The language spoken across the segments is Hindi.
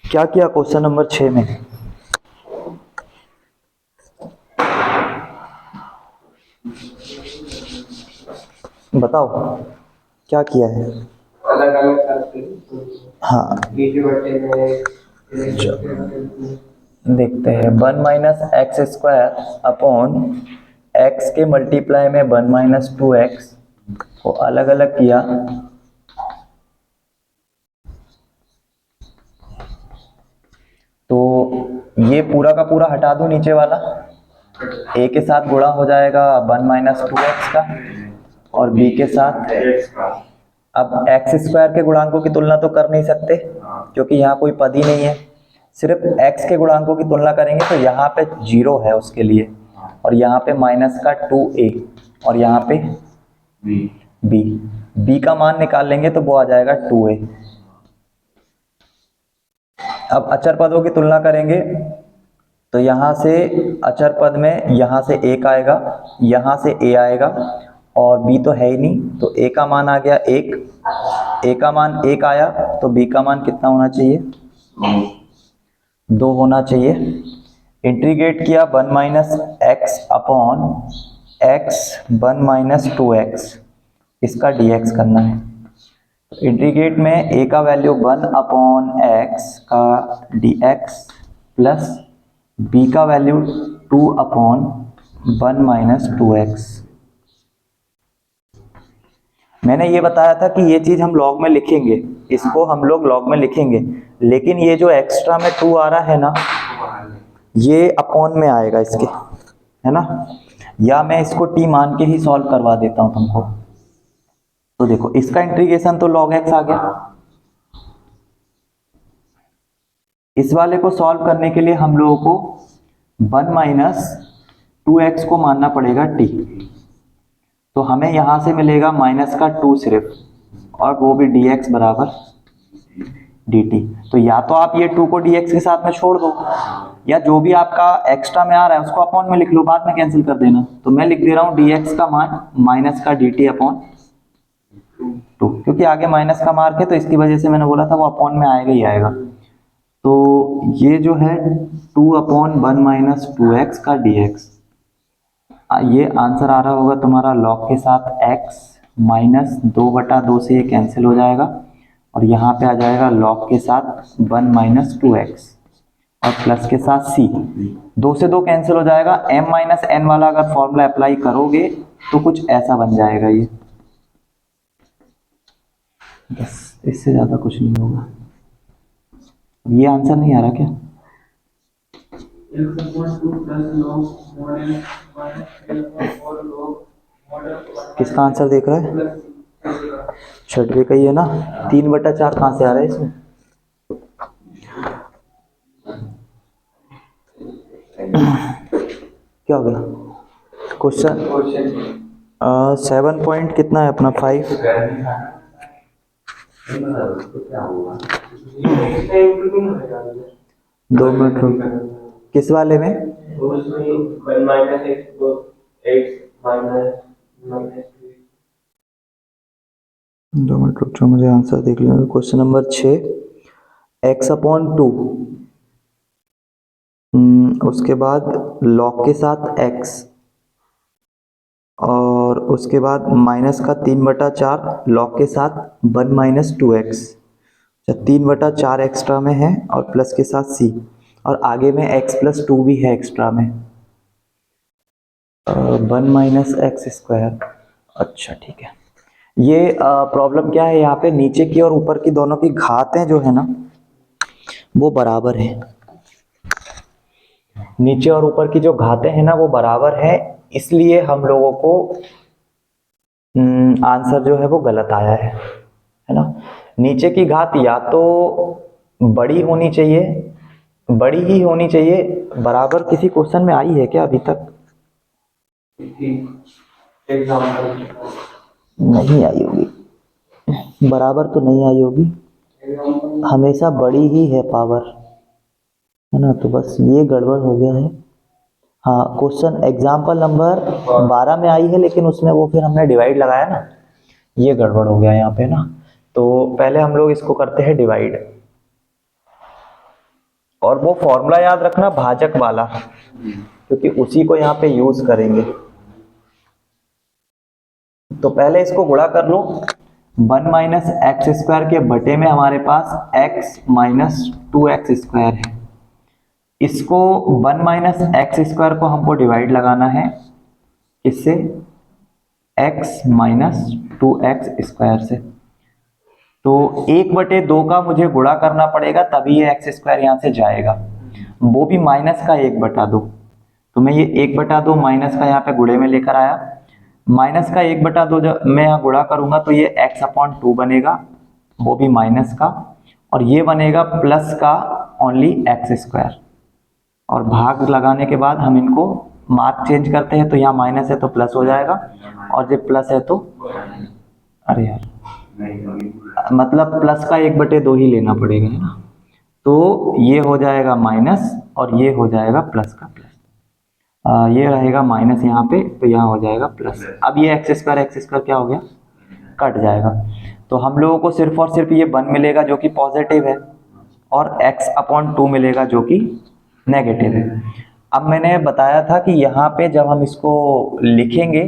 क्या किया क्वेश्चन नंबर 6 में? बताओ क्या किया है? अलग अलग करते हाँ बीच बटे में देखते हैं। 1 - x² अपॉन x के मल्टीप्लाई में 1 - 2x को अलग अलग किया तो ये पूरा का पूरा हटा दूं, नीचे वाला a के साथ गुणा हो जाएगा 1 - 2x का और b के साथ। अब x² के गुणांकों की तुलना तो कर नहीं सकते क्योंकि यहाँ कोई पद ही नहीं है, सिर्फ x के गुणांकों की तुलना करेंगे तो यहाँ पे 0 है उसके लिए, और यहाँ पे -2a और यहाँ पे b का मान निकाल लेंगे तो वो आ जाएगा 2a। अब अचर पदों की तुलना करेंगे तो यहाँ से अचर पद में यहाँ से 1 आएगा, यहाँ से a आएगा और b तो है ही नहीं, तो a का मान आ गया 1, a का मान 1 आया तो b का मान कितना होना चाहिए? 2 होना चाहिए। इंटीग्रेट किया 1 - x अपॉन x 1 - 2x, इसका dx करना है। इंटीग्रेट में a का वैल्यू 1 अपॉन x का dx प्लस b का वैल्यू 2 अपॉन 1 - 2x। मैंने ये बताया था कि ये चीज हम लॉग में लिखेंगे, इसको हम लोग लॉग में लिखेंगे, लेकिन ये जो एक्स्ट्रा में 2 आ रहा है ना, ये अपॉन में आएगा इसके, है ना। या मैं इसको t मान के ही सॉल्व करवा देता हूं तुमको। तो देखो इसका इंटीग्रेशन तो log x आ गया। इस वाले को सॉल्व करने के लिए हम लोगों को 1 - 2x को मानना पड़ेगा t, तो हमें यहां से मिलेगा -2 सिर्फ, और वो भी dx बराबर dt। तो या तो आप ये 2 को dx के साथ में छोड़ दो, या जो भी आपका एक्स्ट्रा में आ रहा है उसको अपॉन में लिख लो, बाद में कैंसिल कर देना। तो मैं लिख दे रहा हूं dx का मान माइनस का dt अपॉन 2, क्योंकि आगे माइनस का मार्क है तो इसकी वजह से मैंने बोला था वो अपॉन में आएगा ही आएगा। तो ये जो है 2 अपॉन 1 - 2x का dx, ये आंसर आ रहा होगा तुम्हारा लॉग के साथ x -2/2 से ये कैंसिल हो जाएगा, और यहाँ पे आ जाएगा लॉग के साथ 1 - 2x और प्लस के साथ c, 2 से 2 कैंसिल हो जाएगा। m - n वाला अगर फॉर्मूला अप्लाई करोगे तो कुछ ऐसा बन जाएगा ये, बस इससे ज्यादा कुछ नहीं होगा। ये आंसर नहीं आ रहा क्या? किसका आंसर देख रहा है? छठवे का ही है ना। 3/4 कहाँ से आ रहा है इसमें? क्या हो गया क्वेश्चन? 7 पॉइंट कितना है अपना? 5। 2 मिनट रुक। किस वाले में? 2 मिनट रुक जाओ, मुझे आंसर देख लेना। क्वेश्चन नंबर 6, x/2, उसके बाद log के साथ x, और उसके बाद -3/4 log के साथ 1 - 2x, 3/4 एक्स्ट्रा में है और प्लस के साथ c, और आगे में x + 2 भी है एक्स्ट्रा में, 1 - x²। अच्छा ठीक है। ये प्रॉब्लम क्या है, यहाँ पे नीचे की और ऊपर की दोनों की घातें जो है ना वो बराबर है। नीचे और ऊपर की जो घातें हैं ना वो बराबर है, इसलिए हम लोगों को आंसर जो है वो गलत आया है ना। नीचे की घात या तो बड़ी होनी चाहिए, बड़ी ही होनी चाहिए। बराबर किसी क्वेश्चन में आई है क्या अभी तक? नहीं आई होगी, बराबर तो नहीं आई होगी, हमेशा बड़ी ही है पावर, है ना। तो बस ये गड़बड़ हो गया है। हाँ, क्वेश्चन एग्जाम्पल नंबर 12 में आई है, लेकिन उसमें वो फिर हमने डिवाइड लगाया ना, ये गड़बड़ हो गया यहाँ पे ना। तो पहले हम लोग इसको करते हैं डिवाइड। और वो फॉर्मूला याद रखना भाजक वाला, क्योंकि उसी को यहाँ पे यूज करेंगे। तो पहले इसको गुणा कर लो, 1 माइनस एक्स स्क्वायर के बटे में हमारे पास x माइनस 2x स्क्वायर है। इसको 1 माइनस एक्स स्क्वायर को हमको डिवाइड लगाना है इससे, x माइनस 2x स्क्वायर से। तो 1/2 का मुझे गुणा करना पड़ेगा, तभी ये एक्स स्क्वायर यहाँ से जाएगा, वो भी माइनस का 1/2। तो मैं ये 1/2 माइनस का यहाँ पे गुणे में लेकर आया, माइनस का 1/2 जब मैं यहाँ गुणा करूंगा तो ये x/2 बनेगा, वो भी माइनस का, और ये बनेगा प्लस का ओनली एक्स स्क्वायर। और भाग लगाने के बाद हम इनको मार्क चेंज करते हैं, तो यहाँ माइनस है तो प्लस हो जाएगा, और जब प्लस है तो अरे यार मतलब प्लस का 1/2 ही लेना पड़ेगा, है ना। तो ये हो जाएगा माइनस और ये हो जाएगा प्लस का प्लस, ये रहेगा माइनस यहाँ पे, तो यहाँ हो जाएगा प्लस। अब ये एक्स स्क्वायर क्या हो गया, कट जाएगा। तो हम लोगों को सिर्फ और सिर्फ ये 1 मिलेगा जो कि पॉजिटिव है, और x/2 मिलेगा जो कि नेगेटिव है। अब मैंने बताया था कि यहाँ पे जब हम इसको लिखेंगे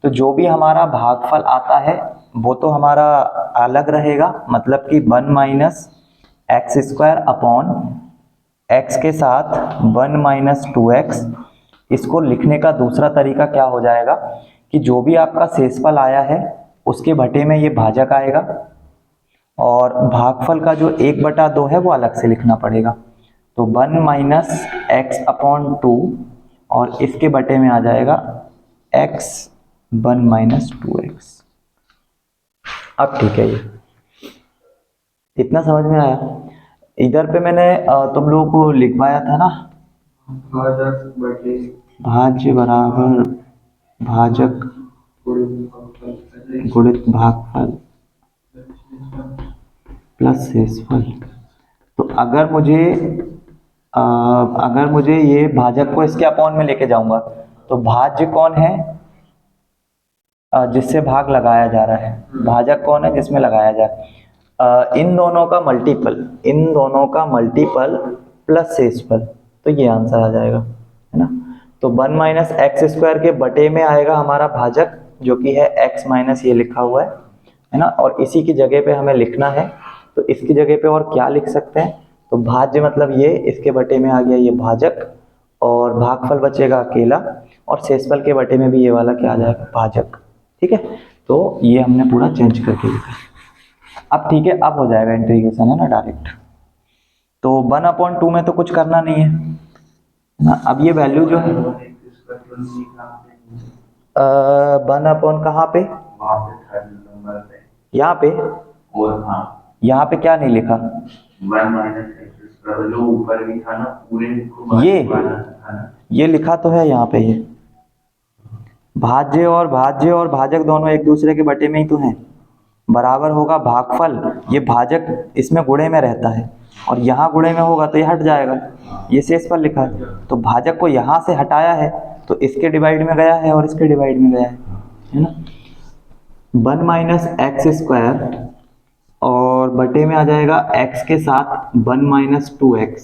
तो जो भी हमारा भागफल आता है वो तो हमारा अलग रहेगा, मतलब कि 1 minus x square upon x के साथ 1 माइनस 2x। इसको लिखने का दूसरा तरीका क्या हो जाएगा कि जो भी आपका शेषफल आया है उसके बटे में ये भाजक आएगा, और भागफल का जो 1/2 है वो अलग से लिखना पड़ेगा। तो 1 माइनस x/2 और इसके बटे में आ जाएगा x 1 माइनस 2x। अब ठीक है, ये इतना समझ में आया। इधर पे मैंने तुम लोगों को लिखवाया था ना, भाज्य बराबर भाजक गुणित भागफल प्लस शेषफल। तो अगर मुझे ये भाजक को इसके अपॉन में लेके जाऊंगा तो भाज्य कौन है, जिससे भाग लगाया जा रहा है, भाजक कौन है जिसमें लगाया जा रहा है, इन दोनों का मल्टीपल प्लस शेषफल। तो ये आंसर आ जाएगा, है ना। तो 1 माइनस एक्स स्क्वायर के बटे में आएगा हमारा भाजक जो कि है x माइनस ये लिखा हुआ है ना, और इसी की जगह पे हमें लिखना है। तो इसकी जगह पे और क्या लिख सकते हैं, तो भाज्य मतलब ये, इसके बटे में आ गया ये भाजक, और भागफल बचेगा अकेला, और शेषफल के बटे में भी ये वाला क्या आ जाएगा, भाजक। ठीक है, तो ये हमने पूरा चेंज करके लिखा। अब ठीक है, अब हो जाएगा इंटीग्रेशन, है ना, डायरेक्ट। तो 1/2 में तो कुछ करना नहीं है ना। अब ये वैल्यू जो है 1/, कहाँ पे, यहाँ पे, यहाँ पे क्या नहीं लिखा, 1 माइनस एक्स स्क्वायर जो ऊपर भी था ना, पूरे को ये लिखा तो है यहाँ पे, ये भाज्य और भाजक दोनों एक दूसरे के बटे में ही तो हैं, बराबर होगा भागफल, ये भाजक इसमें गुणे में रहता है और यहाँ गुणे में होगा तो ये हट जाएगा, ये शेषफल लिखा है। तो भाजक को यहाँ से हटाया है तो इसके डिवाइड में गया है और इसके डिवाइड में गया है ना। 1 माइनस एक्स स्क्वायर और बटे में आ जाएगा x के साथ 1 माइनस 2x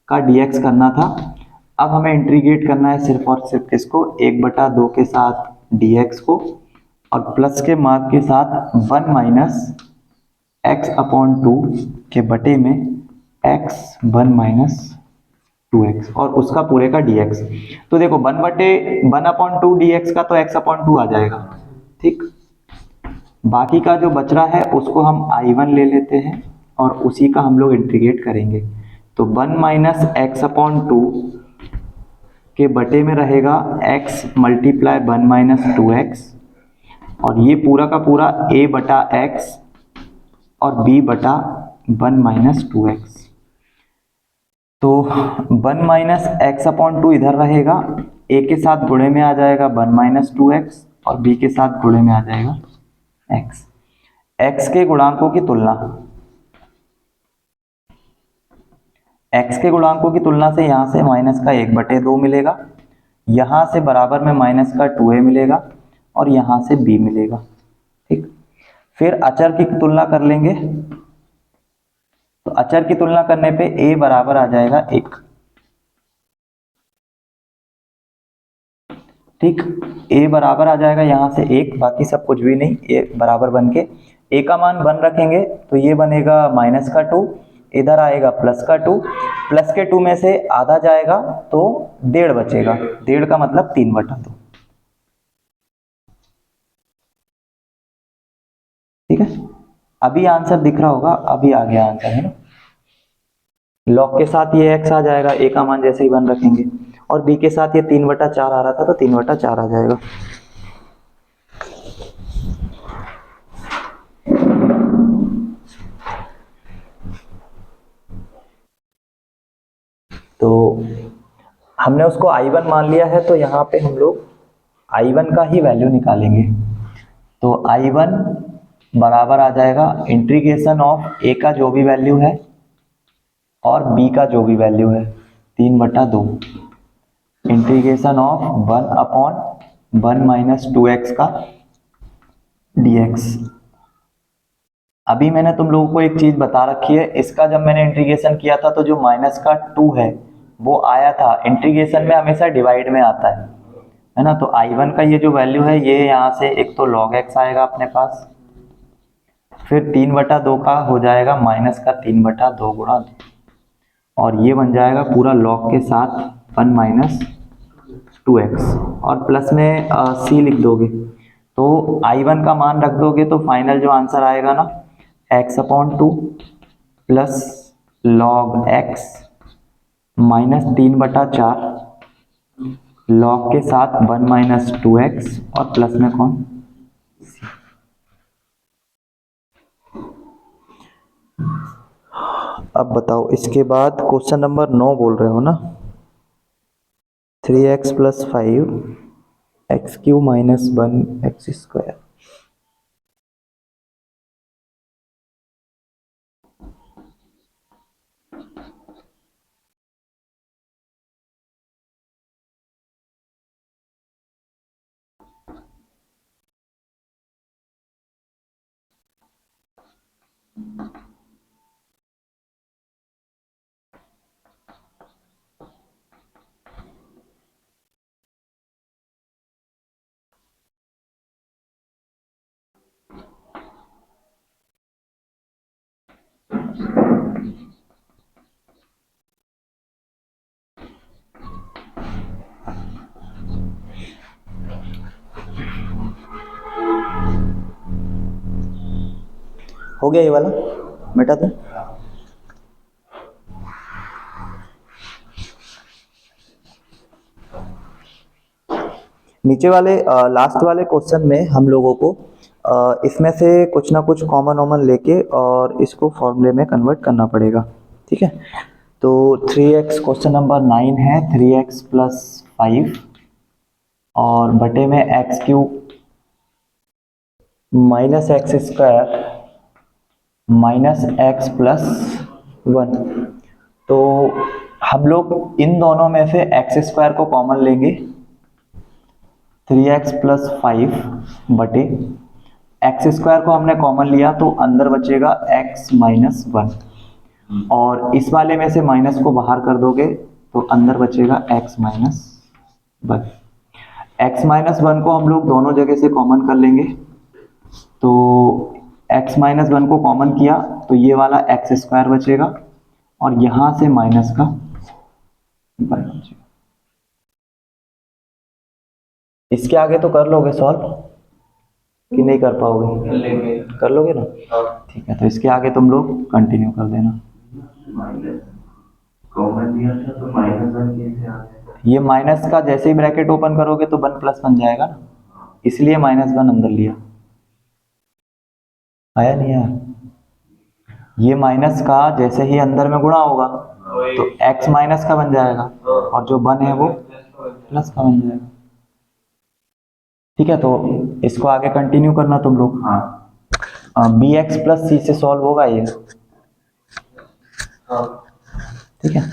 का dx करना था। अब हमें इंटीग्रेट करना है सिर्फ और सिर्फ इसको 1/2 के साथ dx को, और प्लस के मार्क के साथ 1 माइनस x/2 के बटे में x 1 माइनस 2x और उसका पूरे का dx। तो देखो 1/2 dx का तो x/2 आ जाएगा, ठीक। बाकी का जो बच रहा है उसको हम I1 ले लेते हैं और उसी का हम लोग इंटीग्रेट करेंगे। तो 1 माइनस x/2 के बटे में रहेगा x मल्टीप्लाई 1 माइनस 2x, और ये पूरा का पूरा a/x और b/1 माइनस 2x। तो 1 माइनस x/2 इधर रहेगा, a के साथ गुणे में आ जाएगा 1 माइनस 2x और b के साथ गुणे में आ जाएगा x के गुणांकों की तुलना से यहाँ से माइनस का 1/2 मिलेगा, यहाँ से बराबर में माइनस का 2a मिलेगा और यहाँ से b मिलेगा, ठीक। फिर अचर की तुलना कर लेंगे, तो तो अचर की तुलना करने पे a बराबर आ जाएगा 1। ठीक, a बराबर आ जाएगा यहाँ से 1, बाकी सब कुछ भी नहीं, a बराबर बन के a का मान 1 रखेंगे तो ये बनेगा -2, इधर आएगा +2, प्लस के 2 में से आधा जाएगा तो 1.5 बचेगा, 1.5 का मतलब 3/2। ठीक है, अभी आंसर दिख रहा होगा, अभी आ गया आंसर, है ना। लॉग के साथ ये x आ जाएगा, a का मान जैसे ही 1 रखेंगे, और b के साथ ये 3/4 आ रहा था तो 3/4 आ जाएगा। तो हमने उसको I1 मान लिया है, तो यहाँ पे हम लोग I1 का ही वैल्यू निकालेंगे। तो I1 बराबर आ जाएगा इंटीग्रेशन ऑफ a का जो भी वैल्यू है और b का जो भी वैल्यू है, 3/2 इंटीग्रेशन ऑफ 1/1 - 2x का dx। अभी मैंने तुम लोगों को एक चीज बता रखी है, इसका जब मैंने इंटीग्रेशन किया था तो जो -2 है वो आया था, इंटीग्रेशन में हमेशा डिवाइड में आता है ना। तो I1 का ये जो वैल्यू है, ये यहाँ से एक तो log x आएगा अपने पास, फिर 3/2 का हो जाएगा -3/2 गुणा 2, और ये बन जाएगा पूरा log के साथ 1 - 2x, और प्लस में c लिख दोगे तो I1 का मान रख दोगे तो फाइनल जो आंसर आएगा ना, x/2 plus log x -3/4 log के साथ 1 - 2x, और प्लस में कौन, अब बताओ इसके बाद क्वेश्चन नंबर 9 बोल रहे हो ना, 3x + 5 x³ - 1x²। हो गया ये वाला, बेटा तो नीचे वाले लास्ट वाले क्वेश्चन में हम लोगों को इसमें से कुछ ना कुछ कॉमन लेके और इसको फॉर्मूले में कन्वर्ट करना पड़ेगा। ठीक है, तो 3x क्वेश्चन नंबर 9 है, 3x + 5 और बटे में x³ - x² - x + 1। तो हम लोग इन दोनों में से x² को कॉमन लेंगे, 3x + 5 बटे x² को हमने कॉमन लिया तो अंदर बचेगा x - 1, और इस वाले में से माइनस को बाहर कर दोगे तो अंदर बचेगा x - 1। x - 1 को हम लोग दोनों जगह से कॉमन कर लेंगे, तो x - 1 को कॉमन किया तो ये वाला x² बचेगा, और यहां से माइनस का 1 बचेगा। इसके आगे तो कर लोगे सॉल्व कि नहीं कर पाओगे? कर लेंगे। कर लोगे ना? ठीक है, तो इसके आगे तुम लोग कंटिन्यू कर देना। कॉमन दिया था तो -1 कैसे आ गया? ये माइनस का जैसे ही ब्रैकेट ओपन करोगे तो 1 प्लस बन जाएगा ना, इसलिए -1 अंदर लिया। आया नहीं आया? ये माइनस का जैसे ही अंदर में गुणा होगा तो x माइनस का बन जाएगा, और जो 1 है वो प्लस का बन जाएगा। ठीक है, तो इसको आगे कंटिन्यू करना तुम लोग। bx + c से सॉल्व होगा ये। ठीक है,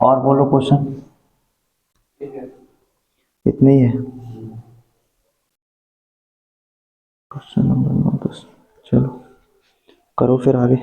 और बोलो क्वेश्चन, इतने ही है। Question number 9 10। चलो करो फिर आगे।